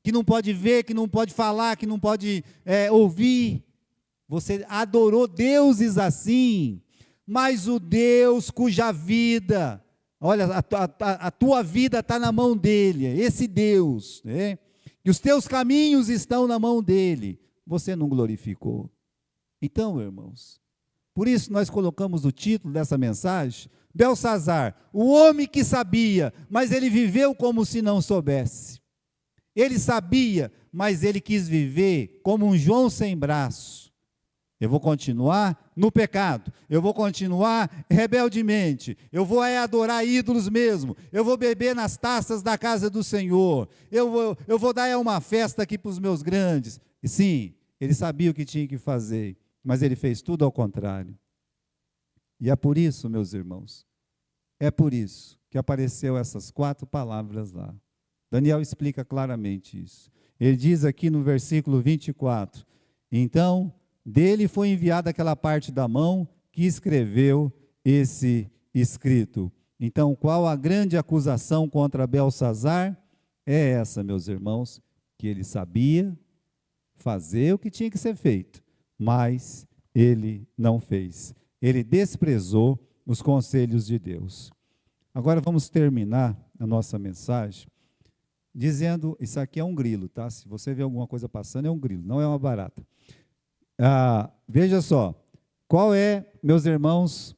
Que não pode ver, que não pode falar, que não pode ouvir. Você adorou deuses assim, mas o Deus cuja vida, olha, a tua vida está na mão dele, esse Deus, né? E os teus caminhos estão na mão dele, você não glorificou. Então, irmãos, por isso nós colocamos o título dessa mensagem, Belsazar, o homem que sabia, mas ele viveu como se não soubesse. Ele sabia, mas ele quis viver como um João sem braço. Eu vou continuar no pecado, eu vou continuar rebeldemente, eu vou adorar ídolos mesmo, eu vou beber nas taças da casa do Senhor, eu vou dar uma festa aqui para os meus grandes. E sim, ele sabia o que tinha que fazer, mas ele fez tudo ao contrário. E é por isso, meus irmãos, é por isso que apareceu essas 4 palavras lá. Daniel explica claramente isso. Ele diz aqui no versículo 24, então, dele foi enviada aquela parte da mão que escreveu esse escrito. Então, qual a grande acusação contra Belsazar? É essa, meus irmãos, que ele sabia fazer o que tinha que ser feito, mas ele não fez. Ele desprezou os conselhos de Deus. Agora vamos terminar a nossa mensagem dizendo, isso aqui é um grilo, tá? Se você vê alguma coisa passando, é um grilo, não é uma barata. Veja só, qual é, meus irmãos,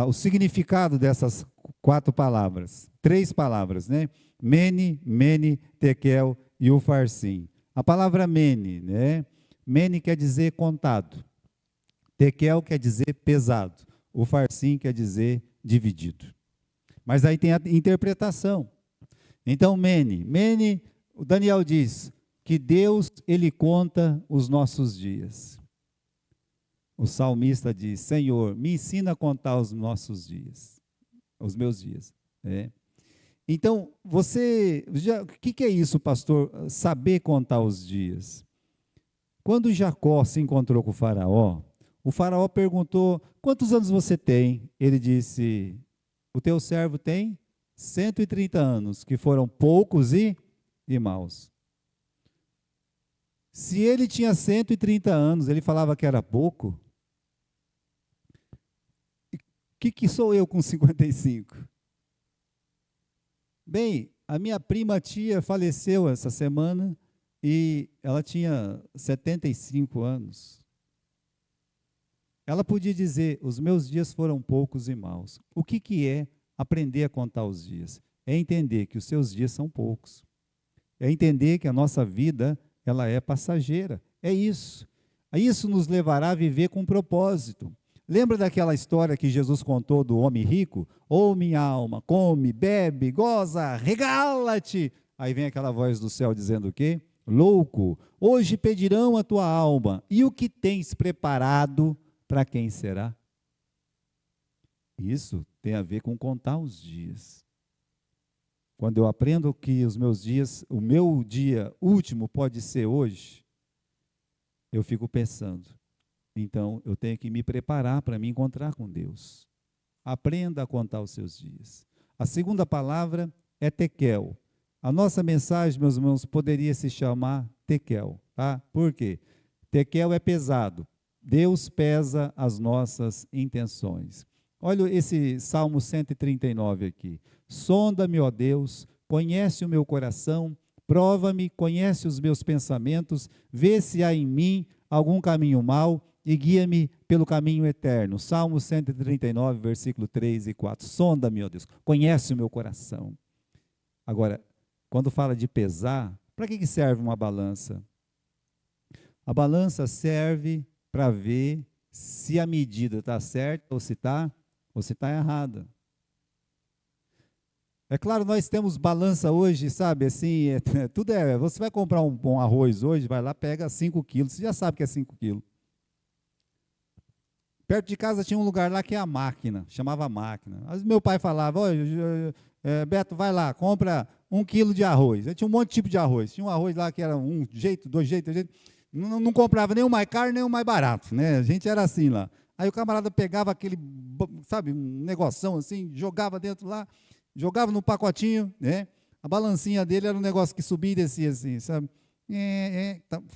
o significado dessas 4 palavras? 3 palavras, né? Mene, mene, tekel e ufarsim. A palavra mene, né? Mene quer dizer contado. Tekel quer dizer pesado. Ufarsim quer dizer dividido. Mas aí tem a interpretação. Então, mene, o Daniel diz que Deus, ele conta os nossos dias. O salmista diz, Senhor, me ensina a contar os nossos dias, os meus dias. Então, o que é isso, pastor? Saber contar os dias. Quando Jacó se encontrou com o faraó perguntou, quantos anos você tem? Ele disse, o teu servo tem 130 anos, que foram poucos e maus. Se ele tinha 130 anos, ele falava que era pouco, o que sou eu com 55? Bem, a minha prima tia faleceu essa semana e ela tinha 75 anos. Ela podia dizer, os meus dias foram poucos e maus. O que é aprender a contar os dias? É entender que os seus dias são poucos. É entender que a nossa vida, ela é passageira. É isso. Isso nos levará a viver com propósito. Lembra daquela história que Jesus contou do homem rico? Ô, minha alma, come, bebe, goza, regala-te. Aí vem aquela voz do céu dizendo o quê? Louco, hoje pedirão a tua alma, e o que tens preparado, para quem será? Isso tem a ver com contar os dias. Quando eu aprendo que os meus dias, o meu dia último pode ser hoje, eu fico pensando, então eu tenho que me preparar para me encontrar com Deus. Aprenda a contar os seus dias. A segunda palavra é tekel. A nossa mensagem, meus irmãos, poderia se chamar tekel, tá? Por quê? Tekel é pesado. Deus pesa as nossas intenções. Olha esse Salmo 139 aqui. Sonda-me, ó Deus, conhece o meu coração, prova-me, conhece os meus pensamentos, vê se há em mim algum caminho mau e guia-me pelo caminho eterno. Salmo 139, versículo 3 e 4. Sonda-me, ó Deus, conhece o meu coração. Agora, quando fala de pesar, para que serve uma balança? A balança serve para ver se a medida está certa ou se está errada. É claro, nós temos balança hoje, sabe, assim, tudo você vai comprar um arroz hoje, vai lá, pega 5 quilos, você já sabe que é 5 quilos. Perto de casa tinha um lugar lá que é a máquina, chamava máquina. Às vezes meu pai falava, Beto, vai lá, compra 1 quilo de arroz. Aí tinha um monte de tipo de arroz, tinha um arroz lá que era um jeito, dois jeitos, não comprava nem o mais caro, nem o mais barato, né? A gente era assim lá. Aí o camarada pegava aquele, sabe, um negoção assim, jogava dentro lá, jogava no pacotinho, né? A balancinha dele era um negócio que subia e descia assim, sabe?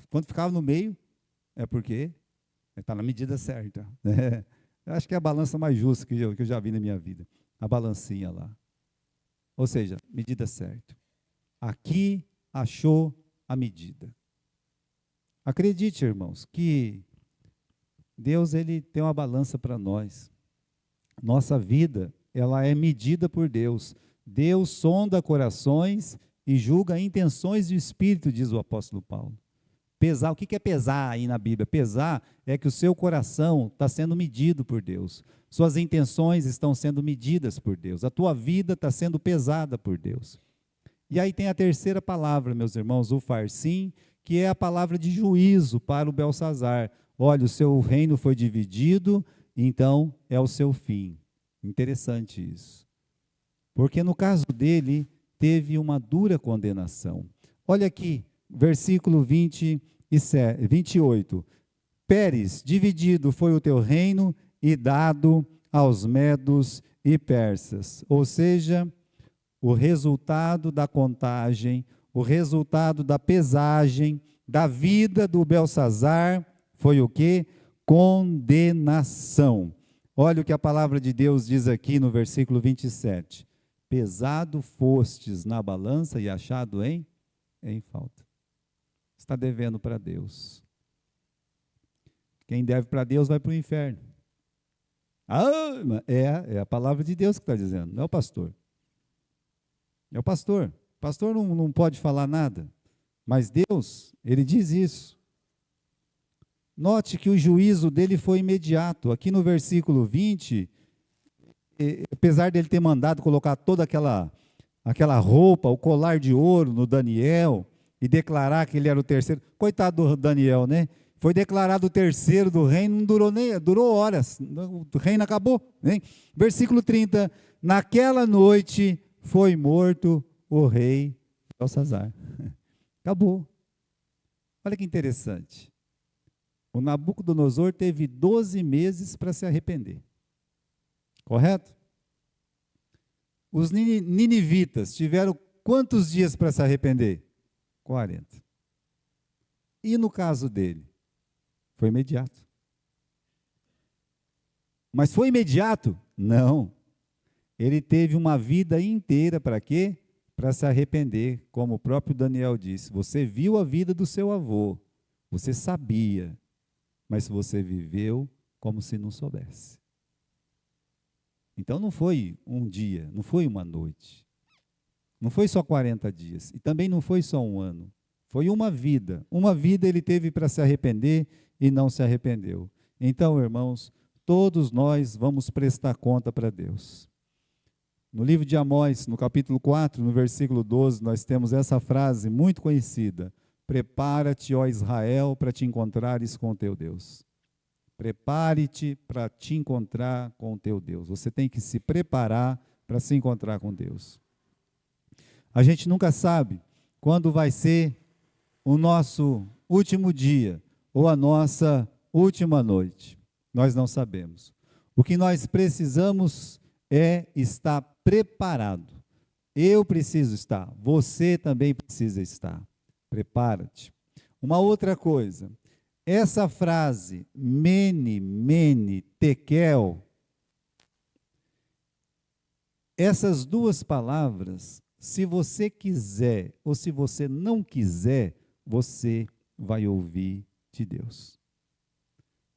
Quando ficava no meio, é porque está na medida certa. Né? Eu acho que é a balança mais justa que eu já vi na minha vida. A balancinha lá. Ou seja, medida certa. Aqui achou a medida. Acredite, irmãos, que Deus ele tem uma balança para nós. Nossa vida, ela é medida por Deus. Deus sonda corações e julga intenções do Espírito, diz o apóstolo Paulo. Pesar, o que é pesar aí na Bíblia? Pesar é que o seu coração está sendo medido por Deus. Suas intenções estão sendo medidas por Deus. A tua vida está sendo pesada por Deus. E aí tem a terceira palavra, meus irmãos, o farsim, que é a palavra de juízo para o Belsazar. Olha, o seu reino foi dividido, então é o seu fim. Interessante isso. Porque no caso dele, teve uma dura condenação. Olha aqui, versículo 28. Pérez, dividido foi o teu reino e dado aos medos e persas. Ou seja, o resultado da contagem, o resultado da pesagem, da vida do Belsazar, foi o quê? Condenação. Olha o que a palavra de Deus diz aqui no versículo 27. Pesado fostes na balança e achado em falta. Está devendo para Deus. Quem deve para Deus vai para o inferno. É a palavra de Deus que está dizendo, não é o pastor. É o pastor. O pastor não pode falar nada, mas Deus, ele diz isso. Note que o juízo dele foi imediato. Aqui no versículo 20, apesar dele ter mandado colocar toda aquela roupa, o colar de ouro no Daniel, e declarar que ele era o terceiro, coitado do Daniel, né? Foi declarado o terceiro do reino, não durou horas, o reino acabou. Né? Versículo 30, naquela noite foi morto o rei Belsazar. Acabou. Olha que interessante. O Nabucodonosor teve 12 meses para se arrepender. Correto? Os ninivitas tiveram quantos dias para se arrepender? 40. E no caso dele? Foi imediato. Mas foi imediato? Não. Ele teve uma vida inteira para quê? Para se arrepender, como o próprio Daniel disse. Você viu a vida do seu avô, você sabia, mas você viveu como se não soubesse. Então não foi um dia, não foi uma noite, não foi só 40 dias, e também não foi só um ano, foi uma vida ele teve para se arrepender e não se arrependeu. Então, irmãos, todos nós vamos prestar conta para Deus. No livro de Amós, no capítulo 4, no versículo 12, nós temos essa frase muito conhecida: prepara-te, ó Israel, para te encontrares com o teu Deus. Prepare-te para te encontrar com o teu Deus. Você tem que se preparar para se encontrar com Deus. A gente nunca sabe quando vai ser o nosso último dia ou a nossa última noite. Nós não sabemos. O que nós precisamos é estar preparado. Eu preciso estar, você também precisa estar. Prepara-te. Uma outra coisa, essa frase, mene, mene, tekel, essas duas palavras, se você quiser ou se você não quiser, você vai ouvir de Deus.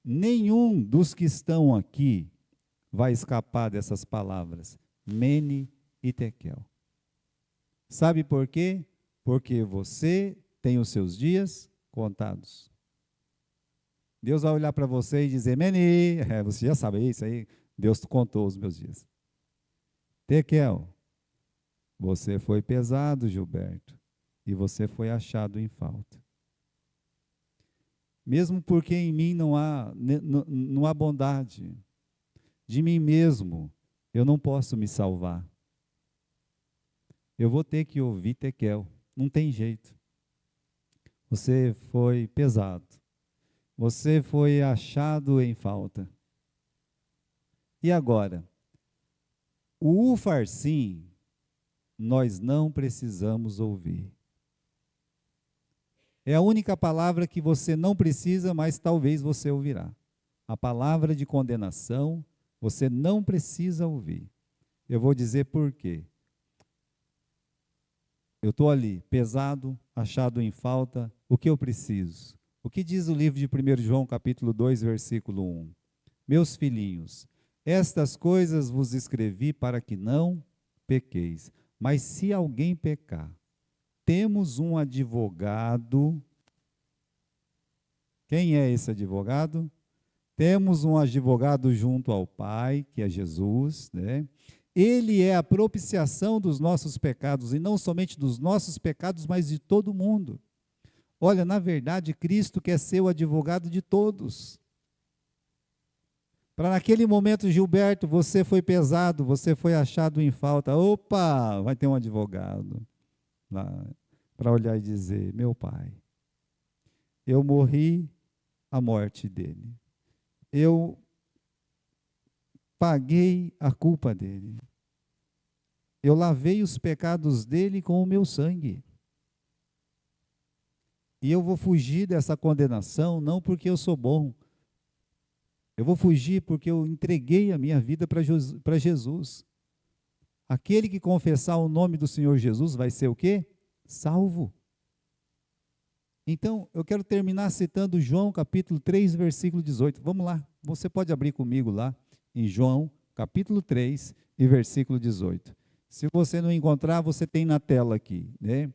Nenhum dos que estão aqui vai escapar dessas palavras, Mene e Tekel. Sabe por quê? Porque você tem os seus dias contados. Deus vai olhar para você e dizer, Mene, você já sabe isso aí, Deus contou os meus dias. Tekel, você foi pesado, Gilberto, e você foi achado em falta. Mesmo porque em mim não há bondade. De mim mesmo, eu não posso me salvar. Eu vou ter que ouvir Tekel, não tem jeito. Você foi pesado. Você foi achado em falta. E agora? O Ufarsim, nós não precisamos ouvir. É a única palavra que você não precisa, mas talvez você ouvirá. A palavra de condenação, você não precisa ouvir. Eu vou dizer por quê. Eu estou ali, pesado, achado em falta, o que eu preciso? O que diz o livro de 1 João, capítulo 2, versículo 1? Meus filhinhos, estas coisas vos escrevi para que não pequeis. Mas se alguém pecar, temos um advogado. Quem é esse advogado? Temos um advogado junto ao Pai, que é Jesus, né? Ele é a propiciação dos nossos pecados, e não somente dos nossos pecados, mas de todo mundo. Olha, na verdade, Cristo quer ser o advogado de todos. Para naquele momento, Gilberto, você foi pesado, você foi achado em falta. Opa, vai ter um advogado lá para olhar e dizer, meu pai, eu morri a morte dele. Eu paguei a culpa dele. Eu lavei os pecados dele com o meu sangue. E eu vou fugir dessa condenação, não porque eu sou bom. Eu vou fugir porque eu entreguei a minha vida para Jesus. Aquele que confessar o nome do Senhor Jesus vai ser o quê? Salvo. Então, eu quero terminar citando João capítulo 3, versículo 18. Vamos lá, você pode abrir comigo lá, em João capítulo 3 e versículo 18. Se você não encontrar, você tem na tela aqui, né?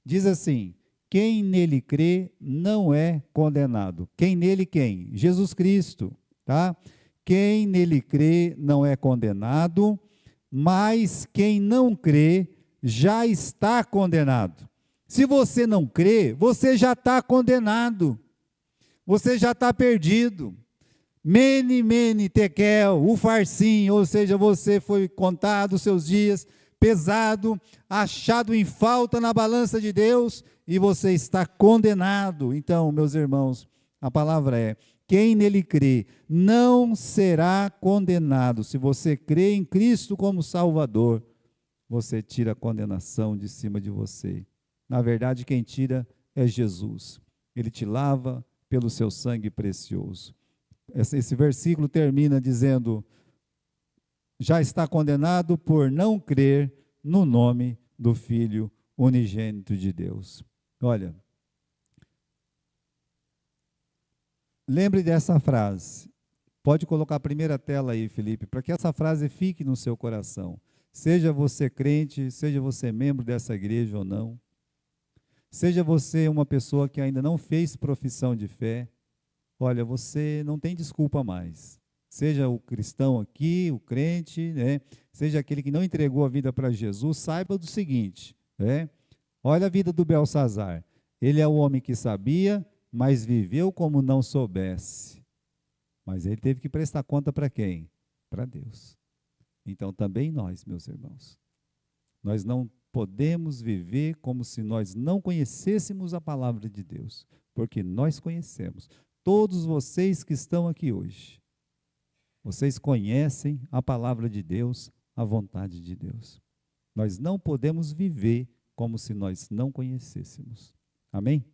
Diz assim, quem nele crê não é condenado. Quem nele quem? Jesus Cristo, tá? Quem nele crê não é condenado, mas quem não crê já está condenado. Se você não crê, você já está condenado. Você já está perdido. Mene, mene, tekel, ufarsim, ou seja, você foi contado os seus dias, pesado, achado em falta na balança de Deus, e você está condenado. Então, meus irmãos, a palavra é, quem nele crê não será condenado. Se você crê em Cristo como Salvador, você tira a condenação de cima de você. Na verdade, quem tira é Jesus. Ele te lava pelo seu sangue precioso. Esse versículo termina dizendo, já está condenado por não crer no nome do Filho unigênito de Deus. Olha, lembre dessa frase. Pode colocar a primeira tela aí, Felipe, para que essa frase fique no seu coração. Seja você crente, seja você membro dessa igreja ou não, seja você uma pessoa que ainda não fez profissão de fé, olha, você não tem desculpa mais. Seja o cristão aqui, o crente, né? Seja aquele que não entregou a vida para Jesus, saiba do seguinte, né? Olha a vida do Belsazar. Ele é o homem que sabia, mas viveu como não soubesse. Mas ele teve que prestar conta para quem? Para Deus. Então também nós, meus irmãos, nós não podemos viver como se nós não conhecêssemos a palavra de Deus, porque nós conhecemos. Todos vocês que estão aqui hoje, vocês conhecem a palavra de Deus, a vontade de Deus. Nós não podemos viver como se nós não conhecêssemos. Amém?